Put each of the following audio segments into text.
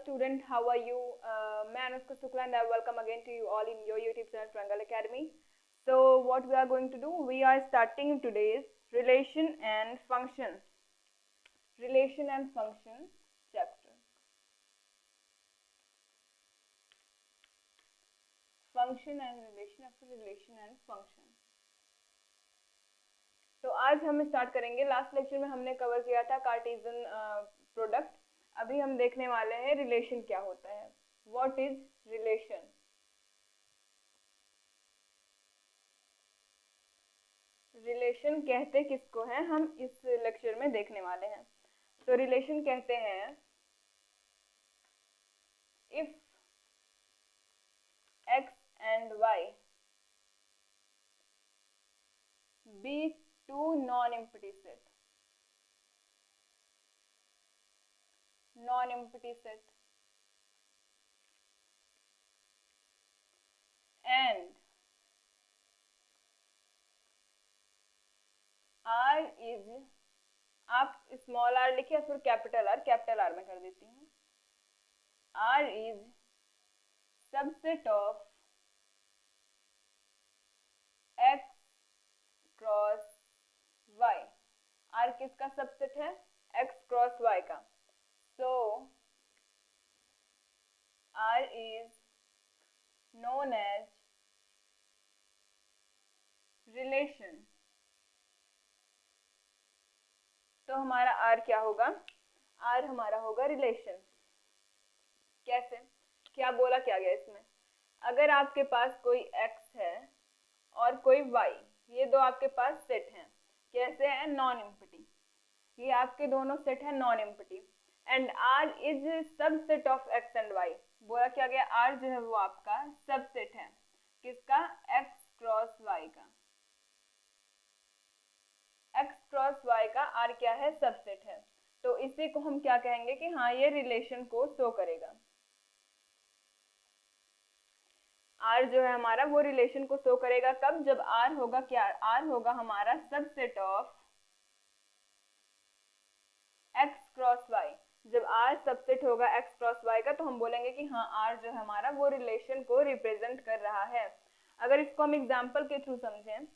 student, how are you? मैं Anushka Shukla and I welcome again to you all in your YouTube channel Triangle Academy. So what we are going to do, we are starting today's relation and function chapter. Function and relation after relation and function. तो आज हम start करेंगे, last lecture में हमने cover किया था Cartesian product. अभी हम देखने वाले हैं रिलेशन क्या होता है, व्हाट इज रिलेशन। रिलेशन कहते किसको हैं, हम इस लेक्चर में देखने वाले हैं। तो रिलेशन कहते हैं if x and y be two non-empty set and r is, आप स्मॉल r लिखिए फिर कैपिटल R में कर देती हूँ, r is subset of x cross y। r किसका सबसेट है, x क्रॉस y का। सो r is known as relation। तो हमारा r क्या होगा, r हमारा होगा रिलेशन। कैसे, क्या बोला क्या गया इसमें, अगर आपके पास कोई x है और कोई y, ये दो आपके पास सेट हैं, कैसे हैं, नॉन एम्प्टी, ये आपके दोनों सेट है non empty, and r is subset of x and y। बोला क्या गया, r जो है वो आपका सबसेट है किसका, x क्रॉस y का। x क्रॉस y का r क्या है, सबसेट है। तो इसी को हम क्या कहेंगे कि हाँ ये रिलेशन को शो करेगा। r जो है हमारा वो रिलेशन को शो करेगा कब, जब r होगा क्या, r होगा हमारा subset of x cross y। जब r सबसेट होगा x क्रॉस y का तो हम बोलेंगे कि हाँ r जो है हमारा वो रिलेशन को रिप्रेजेंट कर रहा है। अगर इसको हम एग्जांपल के थ्रू समझें,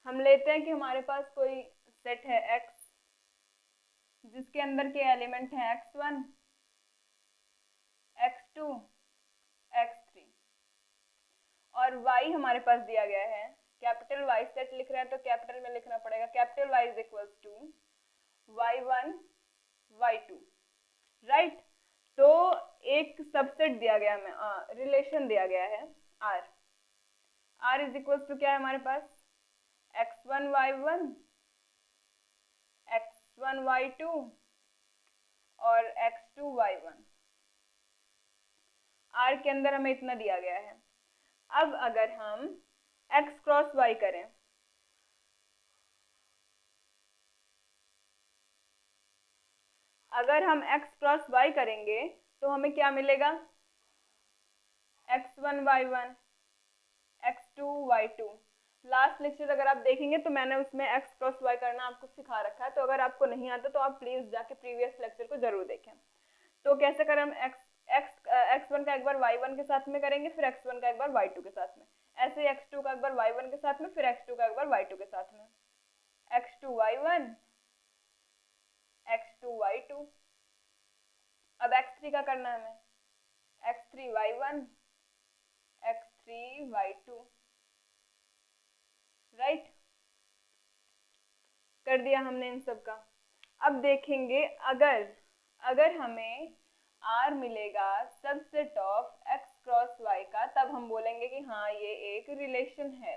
हम लेते हैं कि हमारे पास कोई सेट है x जिसके अंदर के एलिमेंट हैं x1, x2, x3 और y हमारे पास दिया गया है, कैपिटल Y सेट लिख रहे हैं तो कैपिटल में लिखना पड़ेगा, capital Y is equals to y1 y2, right. तो एक सबसेट दिया गया हमें, रिलेशन दिया गया है r इज इक्वल्स टू क्या है हमारे पास, x1 y1, x1 y2 और x2 y1। r के अंदर हमें इतना दिया गया है। अब अगर हम x क्रॉस y करें, अगर हम x क्रॉस y करेंगे तो हमें क्या मिलेगा, x1 y1, x2 y2। Last lecture अगर आप देखेंगे तो मैंने उसमें x क्रॉस y करना आपको सिखा रखा है, तो अगर आपको नहीं आता तो आप प्लीज जाके प्रीवियस लेक्चर को जरूर देखें। तो कैसे करें हम, x1 का एक बार y1 के साथ में करेंगे, फिर x1 का एक बार y2 के साथ में, ऐसे ही x2 का एक बार y1 के साथ में, फिर x2 का एक बार y2 के साथ में, x2 y1, x2 y2। अब x3 का करना है हमें, x3 y1, x3 y2, right. कर दिया हमने इन सब का। अब देखेंगे अगर हमें r मिलेगा subset of x cross y का, तब हम बोलेंगे कि हाँ ये एक रिलेशन है,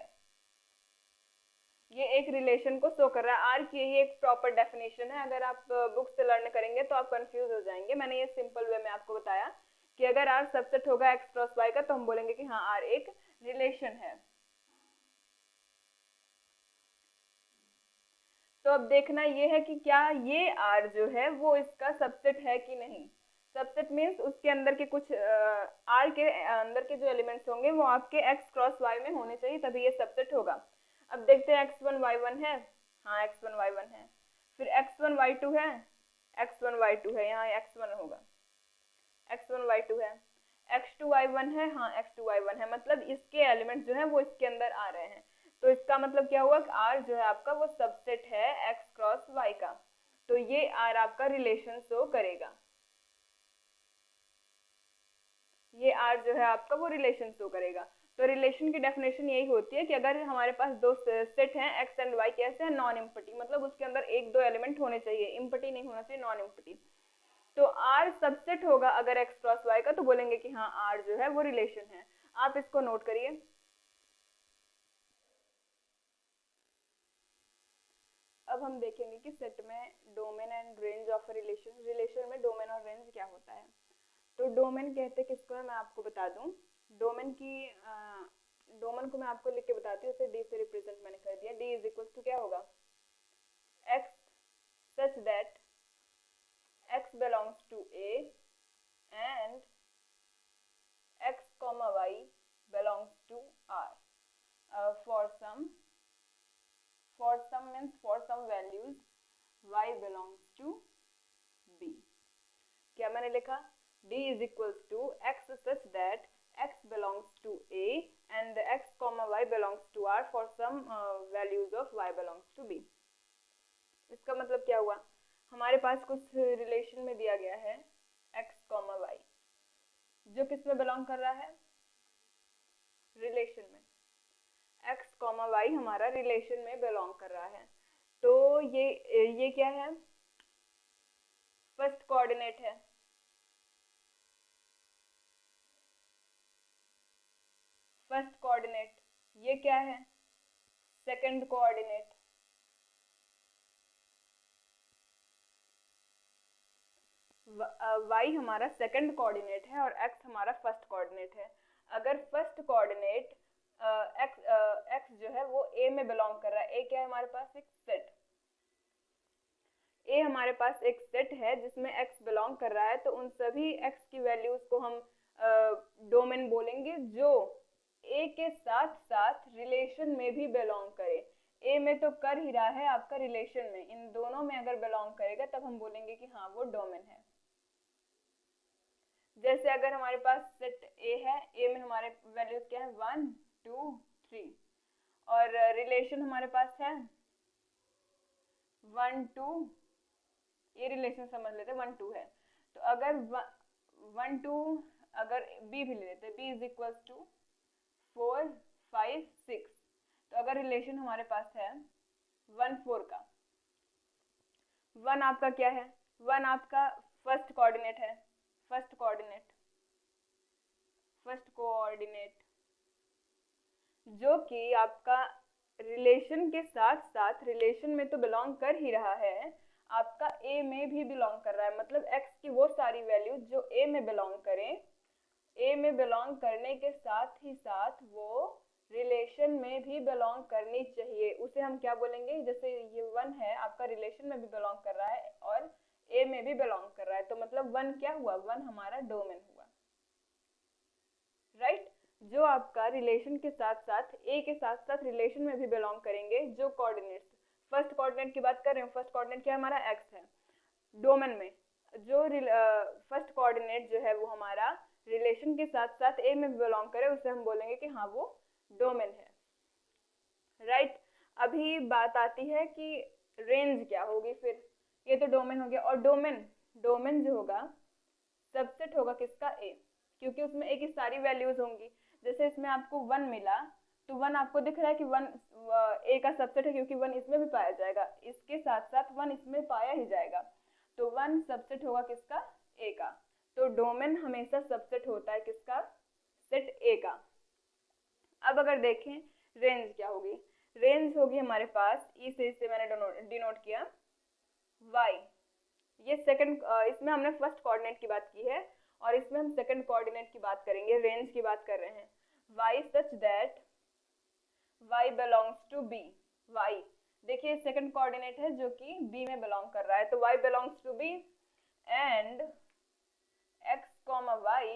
ये एक रिलेशन को शो कर रहा है। r की यही एक प्रॉपर डेफिनेशन है, अगर आप बुक से लर्न करेंगे तो आप कंफ्यूज हो जाएंगे। मैंने ये सिंपल वे में आपको बताया कि अगर r सबसेट होगा x क्रॉस y का तो हम बोलेंगे कि हाँ r एक रिलेशन है। तो अब देखना ये है कि क्या ये r जो है वो इसका सबसेट है कि नहीं। सबसेट मीन्स उसके अंदर के कुछ r के अंदर के जो एलिमेंट्स होंगे वो आपके x क्रॉस y में होने चाहिए, तभी ये सबसेट होगा। अब देखते हैं x1 y1 है, हाँ x1 y1 है। फिर x1 y2 है, x1 y2 है, यहाँ x1 होगा, x1 y2 है, x2 y1 है, हाँ x2 y1 है, मतलब इसके एलिमेंट जो है वो इसके अंदर आ रहे हैं। तो इसका मतलब क्या हुआ कि R जो है आपका वो सबसेट है x क्रॉस y का, तो ये R आपका रिलेशन शो करेगा, ये R जो है आपका वो रिलेशन शो करेगा। तो रिलेशन की डेफिनेशन यही होती है कि अगर हमारे पास दो सेट हैं x एंड y, कैसे हैं, नॉन इम्पटी, मतलब उसके अंदर एक दो एलिमेंट होने चाहिए, इम्पटी नहीं होना चाहिए, नॉन इम्पटी। तो R सबसेट होगा अगर x क्रॉस y का, तो बोलेंगे कि हाँ R जो है वो रिलेशन है। आप इसको नोट करिए। अब हम देखेंगे कि सेट में domain and range of relation, relation में डोमेन और रेंज क्या होता है। तो डोमेन कहते किसको है, मैं आपको बता दूं। डोमेन की डोमेन को मैं आपको लिख के बताती हूँ, उसे डी से रिप्रेजेंट मैंने कर दिया। डी इज इक्वल टू क्या होगा, x such that x belongs to A and x comma y belongs to R. For some means for some values y belongs to B. क्या मैंने लिखा, D is equals to x such that x belongs to A and x comma y belongs to R for some values of y belongs to B. इसका मतलब क्या हुआ, हमारे पास कुछ relation में दिया गया है x comma y, जो किस में बिलोंग कर रहा है, रिलेशन में, x comma y हमारा रिलेशन में बिलोंग कर रहा है। तो ये क्या है, फर्स्ट कोऑर्डिनेट है, फर्स्ट कोऑर्डिनेट। ये क्या है, सेकंड कोऑर्डिनेट। y हमारा सेकंड कोऑर्डिनेट है और x हमारा फर्स्ट कोऑर्डिनेट है। अगर फर्स्ट कोऑर्डिनेट x जो है वो a में बिलोंग कर रहा है, a क्या है हमारे पास, एक सेट, a हमारे पास एक सेट है जिसमें x बिलोंग कर रहा है, तो उन सभी x की वैल्यूज को हम डोमेन बोलेंगे जो a के साथ साथ रिलेशन में भी बिलोंग करे। a में तो कर ही रहा है आपका, रिलेशन में, इन दोनों में अगर बिलोंग करेगा तब हम बोलेंगे कि हाँ वो डोमेन है। जैसे अगर हमारे पास सेट A है, A में हमारे वैल्यूज क्या है, 1 2 3, और रिलेशन हमारे पास है 1 2, ये रिलेशन समझ लेते हैं 1 2 है। तो अगर 1 2 अगर B भी ले लेते हैं, B इज इक्वल टू 4 5 6, तो अगर रिलेशन हमारे पास है 1 4 का, 1 आपका क्या है, 1 आपका फर्स्ट कोऑर्डिनेट है, फर्स्ट कोऑर्डिनेट जो कि आपका रिलेशन के साथ साथ, रिलेशन में तो बिलोंग कर ही रहा है, आपका A में भी बिलोंग कर रहा है, मतलब x की वो सारी वैल्यूज जो A में बिलोंग करें, A में बिलोंग करने के साथ ही साथ वो रिलेशन में भी बिलोंग करनी चाहिए, उसे हम क्या बोलेंगे, जैसे ये 1 है आपका रिलेशन में भी बिलोंग कर रहा है और A में भी बिलोंग कर रहा है, तो मतलब 1 क्या हुआ, 1 हमारा डोमेन हुआ, राइट। जो आपका रिलेशन के साथ साथ A के साथ साथ रिलेशन में भी बिलोंग करेंगे, जो कोऑर्डिनेट्स, फर्स्ट कोऑर्डिनेट की बात कर रहे हैं, फर्स्ट कोऑर्डिनेट क्या हमारा x है, डोमेन में जो फर्स्ट कोऑर्डिनेट जो है वो हमारा रिलेशन के साथ साथ A में बिलोंग करे, उसे हम बोलेंगे कि हाँ वो डोमेन है, राइट। अभी बात आती है कि रेंज क्या होगी, फिर ये तो डोमेन हो गया, और डोमेन जो होगा सबसेट होगा किसका, A, क्योंकि उसमें A की सारी वैल्यूज होंगी। जैसे इसमें आपको 1 मिला, तो 1 आपको दिख रहा है कि 1 A का सबसेट है, क्योंकि 1 इसमें भी पाया जाएगा, इसके साथ साथ 1 इसमें पाया ही जाएगा, तो 1 सबसेट होगा किसका, A का। तो डोमेन हमेशा सबसेट होता है किसका, सेट A का। अब अगर देखें रेंज क्या होगी, रेंज होगी हमारे पास, ई से इसे मैंने डिनोट किया, y, ये सेकंड, इसमें हमने फर्स्ट कोऑर्डिनेट की बात की है और इसमें हम सेकंड कोऑर्डिनेट की बात करेंगे, रेंज की बात कर रहे हैं। y such that y belongs to B, y देखिए सेकंड कोऑर्डिनेट है जो कि B में बिलोंग कर रहा है, तो y belongs to B and x comma y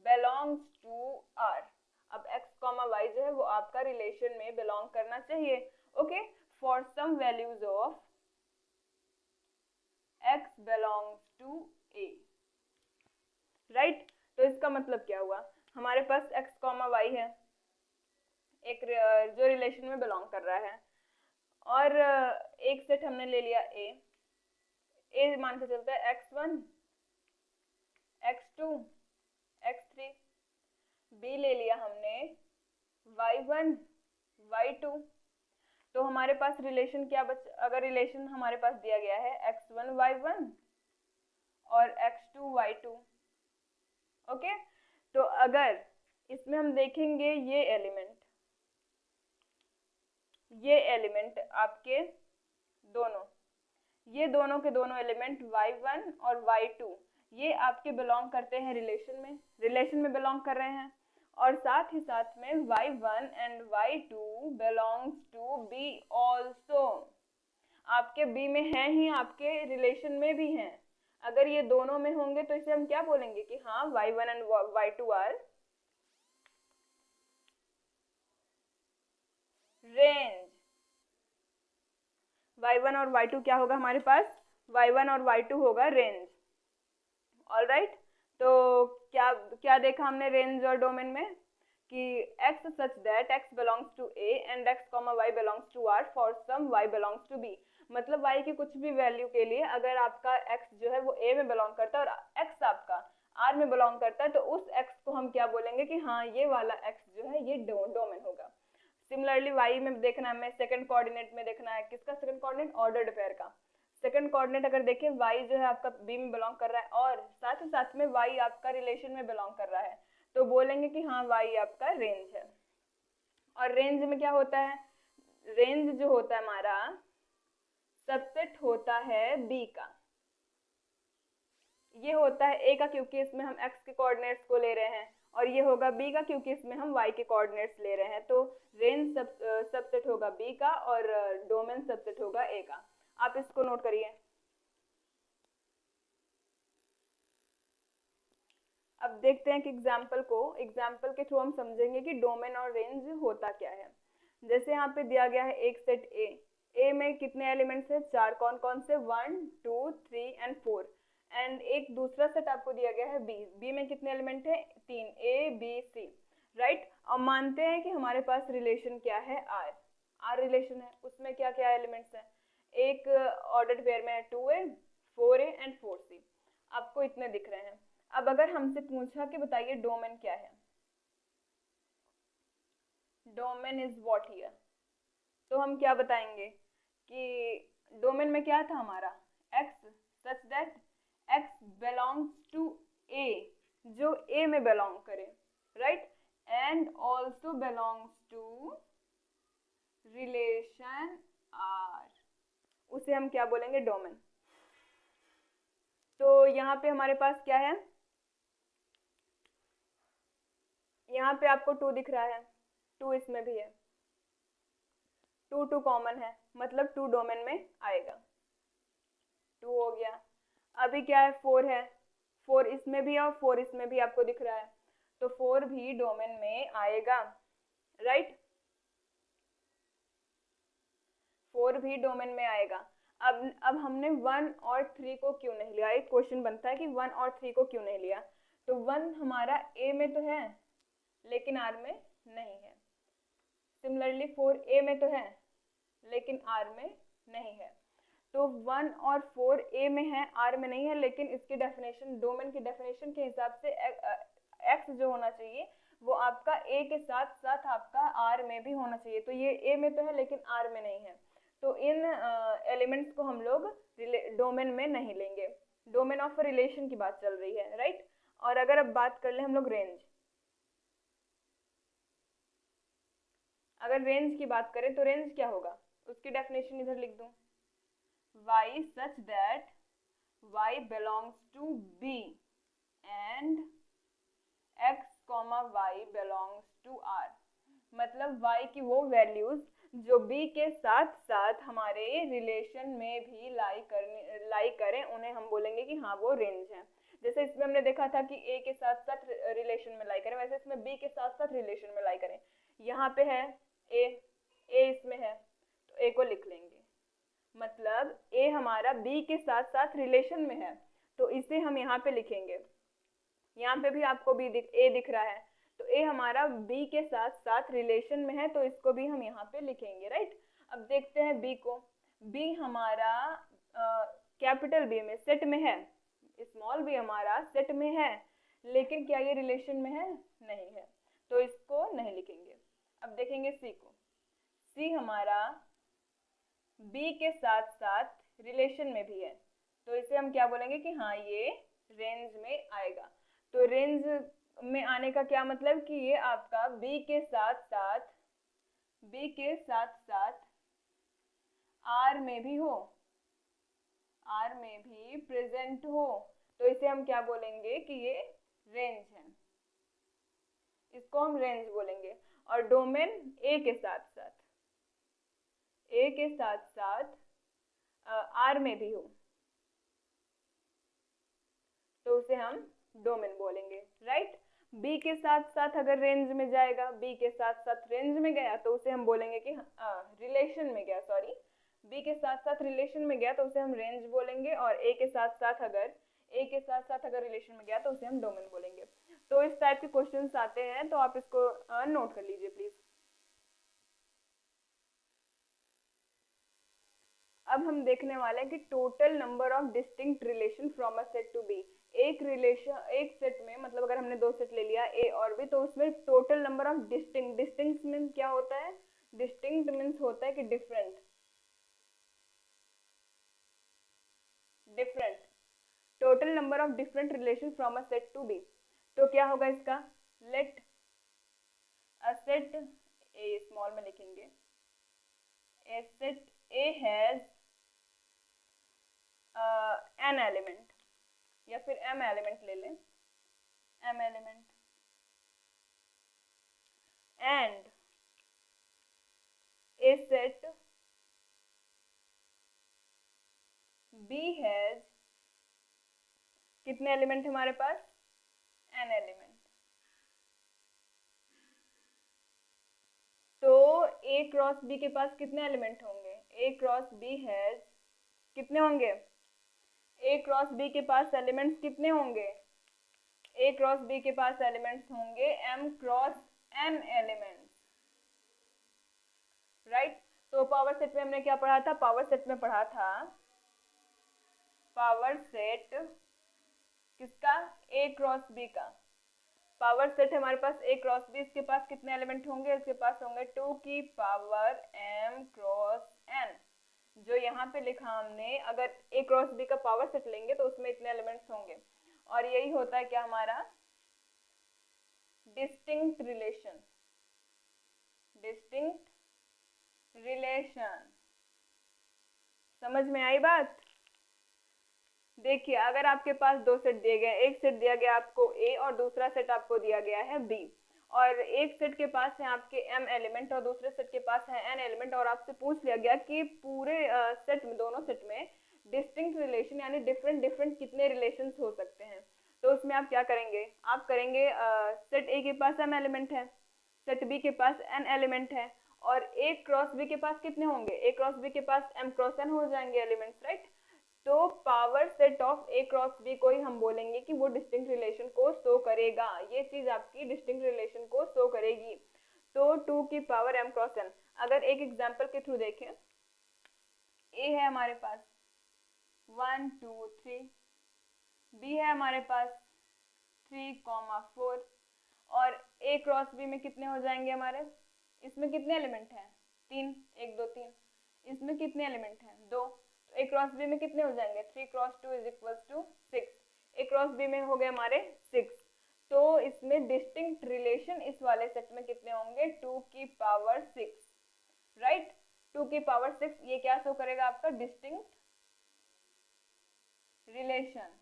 belongs to R। अब x कॉमा y जो है वो आपका रिलेशन में बिलोंग करना चाहिए, okay, for some values of belongs to A, right. तो इसका मतलब क्या हुआ, हमारे पास x कॉमा वाई है, एक जो रिलेशन में बिलोंग कर रहा है, और एक सेट हमने ले लिया ए मान के चलता है x1 x2 x3, बी ले लिया हमने y1 y2। तो हमारे पास रिलेशन क्या अगर रिलेशन हमारे पास दिया गया है x1 y1 और x2 y2, ओके। तो अगर इसमें हम देखेंगे ये एलिमेंट आपके ये दोनों के दोनों एलिमेंट y1 और y2 ये आपके बिलोंग करते हैं रिलेशन में बिलोंग कर रहे हैं, और साथ ही साथ में y1 and y2 belongs to B also, आपके B में हैं ही, आपके रिलेशन में भी हैं। अगर ये दोनों में होंगे तो इसे हम क्या बोलेंगे कि हाँ y1 and y2 are range. y1 और y2 क्या होगा हमारे पास, y1 और y2 होगा रेंज, ऑलराइट। तो क्या देखा हमने रेंज और डोमेन में कि x such that x belongs to A and x, y belongs to R for some y belongs to B, मतलब y की कुछ भी वैल्यू के लिए अगर आपका x जो है वो A में बिलोंग करता है और x आपका R में बिलोंग करता है, तो उस x को हम क्या बोलेंगे कि हाँ ये वाला x जो है ये डोमेन होगा। सिमिलरली y में देखना है, हमें सेकंड कोऑर्डिनेट में देखना है, किसका सेकंड कोऑर्डिनेट, ऑर्डर्ड पेयर का सेकंड कोऑर्डिनेट। अगर देखें y जो है आपका B में बिलोंग कर रहा है और साथ ही साथ में y आपका रिलेशन में बिलोंग कर रहा है, तो बोलेंगे कि हाँ y आपका रेंज है। और रेंज में क्या होता है, रेंज जो होता है हमारा सबसेट होता है B का, ये होता है A का क्योंकि इसमें हम x के कोऑर्डिनेट्स को ले रहे हैं, और ये होगा B का क्योंकि इसमें हम y के कोऑर्डिनेट्स ले रहे हैं। तो रेंज सबसेट होगा B का और डोमेन सबसेट होगा A का। आप इसको नोट करिए। अब देखते हैं कि एग्जाम्पल के थ्रू हम समझेंगे कि डोमेन और रेंज होता क्या है। जैसे यहाँ पे दिया गया है एक सेट ए में कितने एलिमेंट्स है, 4, कौन कौन से, 1 2 3 एंड 4, एंड एक दूसरा सेट आपको दिया गया है बी में कितने एलिमेंट है, 3, ए बी सी, राइट। और मानते हैं कि हमारे पास रिलेशन क्या है, आर रिलेशन है, उसमें क्या क्या एलिमेंट्स हैं, एक ऑर्डर्ड पेयर में है 2a 4a एंड 4c, आपको इतने दिख रहे हैं। अब अगर हमसे पूछा कि बताइए डोमेन क्या है, डोमेन इज व्हाट हियर, तो हम क्या बताएंगे कि डोमेन में क्या था हमारा, x such that x belongs to a, जो a में बिलोंग करे, right, and also belongs to relation r, उसे हम क्या बोलेंगे, डोमेन। तो यहाँ पे हमारे पास क्या है, यहाँ पे आपको 2 दिख रहा है, 2 इसमें भी है, 2 कॉमन है, मतलब 2 डोमेन में आएगा, 2 हो गया। अभी क्या है, 4 है, 4 इसमें भी है और 4 इसमें भी आपको दिख रहा है, तो 4 भी डोमेन में आएगा, राइट, 4 भी डोमेन में आएगा। अब हमने 1 और 3 को क्यों नहीं लिया, एक क्वेश्चन बनता है कि 1 और 3 को क्यों नहीं लिया, तो 1 हमारा A में तो है लेकिन R में नहीं है, सिमिलरली 4 A में तो है लेकिन R में नहीं है, तो 1 और 4 A में है R में नहीं है, लेकिन इसकी डेफिनेशन, डोमेन की डेफिनेशन के हिसाब से X जो होना चाहिए वो आपका A के साथ साथ आपका R में भी होना चाहिए, तो ये A में तो है लेकिन R में नहीं है, तो इन एलिमेंट्स को हम लोग डोमेन में नहीं लेंगे। डोमेन ऑफ रिलेशन की बात चल रही है, राइट। और अगर अब बात कर ले हम लोग रेंज, अगर रेंज की बात करें तो रेंज क्या होगा, उसकी डेफिनेशन इधर लिख दूं, y such that y belongs to B and x, y belongs to R, मतलब y की वो वैल्यूज जो B के साथ साथ हमारे रिलेशन में भी लाई करें, उन्हें हम बोलेंगे कि हाँ वो रेंज है। जैसे इसमें हमने देखा था कि A के साथ साथ रिलेशन में लाई करें, वैसे इसमें B के साथ साथ रिलेशन में लाई करें। यहाँ पे है A इसमें है तो A को लिख लेंगे, मतलब ए हमारा बी के साथ साथ रिलेशन में है, तो इसे हम यहाँ पे लिखेंगे। यहाँ पे भी आपको बी ए दिख रहा है, तो ए हमारा बी के साथ साथ रिलेशन में है, तो इसको भी हम यहाँ पे लिखेंगे, राइट। अब देखते हैं बी को। बी हमारा कैपिटल बी में सेट में है, स्मॉल बी हमारा सेट में है, लेकिन क्या ये रिलेशन में है? नहीं है, तो इसको नहीं लिखेंगे। अब देखेंगे सी को। सी हमारा बी के साथ साथ रिलेशन में भी है, तो इसे हम क्या बोलेंगे कि हाँ ये रेंज में आएगा। तो रेंज में आने का क्या मतलब कि ये आपका बी के साथ साथ आर में भी हो, आर में भी प्रेजेंट हो, तो इसे हम क्या बोलेंगे कि ये रेंज है, इसको हम रेंज बोलेंगे। और डोमेन ए के साथ आर में भी हो, तो उसे हम डोमेन बोलेंगे, राइट। बी के साथ साथ अगर रेंज में जाएगा, बी के साथ साथ रेंज में गया, तो उसे हम बोलेंगे कि रिलेशन में गया, सॉरी, बी के साथ साथ रिलेशन में गया तो उसे हम रेंज बोलेंगे, और ए के साथ साथ अगर रिलेशन में गया तो उसे हम डोमेन बोलेंगे। तो इस टाइप के क्वेश्चंस आते हैं, तो आप इसको नोट कर लीजिए प्लीज। अब हम देखने वाले हैं कि total number of distinct relation from a set to B. एक सेट में, मतलब अगर हमने दो सेट ले लिया ए और बी, तो उसमें total number of distinct means क्या होता है? डिस्टिंक्ट मीन्स होता है कि different total number of different relation from a set to B. तो क्या होगा इसका? Let a set A, small में लिखेंगे, a set A has n element, या फिर m एलिमेंट ले लें, m element, and a set b has कितने एलिमेंट हमारे पास? n element. तो a क्रॉस b के पास कितने एलिमेंट होंगे? a क्रॉस b हैज कितने होंगे? a क्रॉस b के पास एलिमेंट्स कितने होंगे? a क्रॉस b के पास एलिमेंट्स होंगे m cross n elements, right. तो पावर सेट में हमने क्या पढ़ा था? पावर सेट में पढ़ा था, पावर सेट किसका? a क्रॉस b का। पावर सेट है हमारे पास a क्रॉस b, इसके पास कितने एलिमेंट होंगे? इसके पास होंगे 2 की पावर m क्रॉस n। जो यहाँ पे लिखा हमने, अगर a क्रॉस b का पावर सेट लेंगे तो उसमें इतने एलिमेंट्स होंगे, और यही होता है क्या हमारा? Distinct relation. समझ में आई बात? देखिए, अगर आपके पास दो सेट दिए गए, एक सेट दिया गया आपको ए और दूसरा सेट आपको दिया गया है बी, और एक सेट के पास है आपके m एलिमेंट और दूसरे सेट के पास है n एलिमेंट, और आपसे पूछ लिया गया कि पूरे सेट में, दोनों सेट में डिस्टिंक्ट रिलेशन यानी डिफरेंट कितने रिलेशंस हो सकते हैं। तो उसमें आप क्या करेंगे? आप करेंगे सेट ए के पास m एलिमेंट है, सेट बी के पास n एलिमेंट है, और a क्रॉस b के पास कितने होंगे? a क्रॉस b के पास m क्रॉस n हो जाएंगे एलिमेंट्स, राइट। तो power set of a cross b को ही हम बोलेंगे कि वो डिस्टिंक्ट रिलेशन को शो करेगा, ये चीज आपकी डिस्टिंक्ट रिलेशन को शो करेगी। तो 2 की पावर m क्रॉस n। अगर एक एग्जांपल के थ्रू देखें, a है हमारे पास 1 2 3, b है हमारे पास 3 4, और a क्रॉस b में कितने हो जाएंगे हमारे? इसमें कितने एलिमेंट हैं? 3, 1 2 3। इसमें कितने एलिमेंट हैं? 2। तो a क्रॉस b में कितने हो जाएंगे? 3 cross 2 is equals to 6। a cross b में हो गए हमारे 6। तो इसमें डिस्टिंक्ट रिलेशन इस वाले सेट में कितने होंगे? 2 की पावर 6, राइट। 2 की पावर 6, ये क्या शो करेगा आपका? Distinct relation.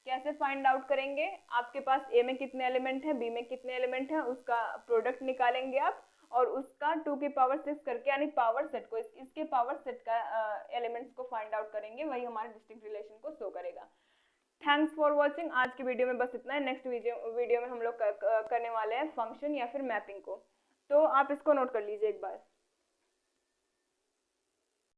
कैसे फाइंड आउट करेंगे? आपके पास ए में कितने एलिमेंट हैं, बी में कितने एलिमेंट हैं, उसका प्रोडक्ट निकालेंगे आप, और उसका 2 की पावर 6 करके, यानी पावर सेट को, इसके पावर सेट का एलिमेंट्स को फाइंड आउट करेंगे, वही हमारे डिस्टिंक्ट रिलेशन को शो करेगा। Thanks for watching. आज की वीडियो में बस इतना है। नेक्स्ट वीडियो में हम लोग करने वाले हैं फंक्शन या फिर मैपिंग को, तो आप इसको नोट कर लीजिए एक बार।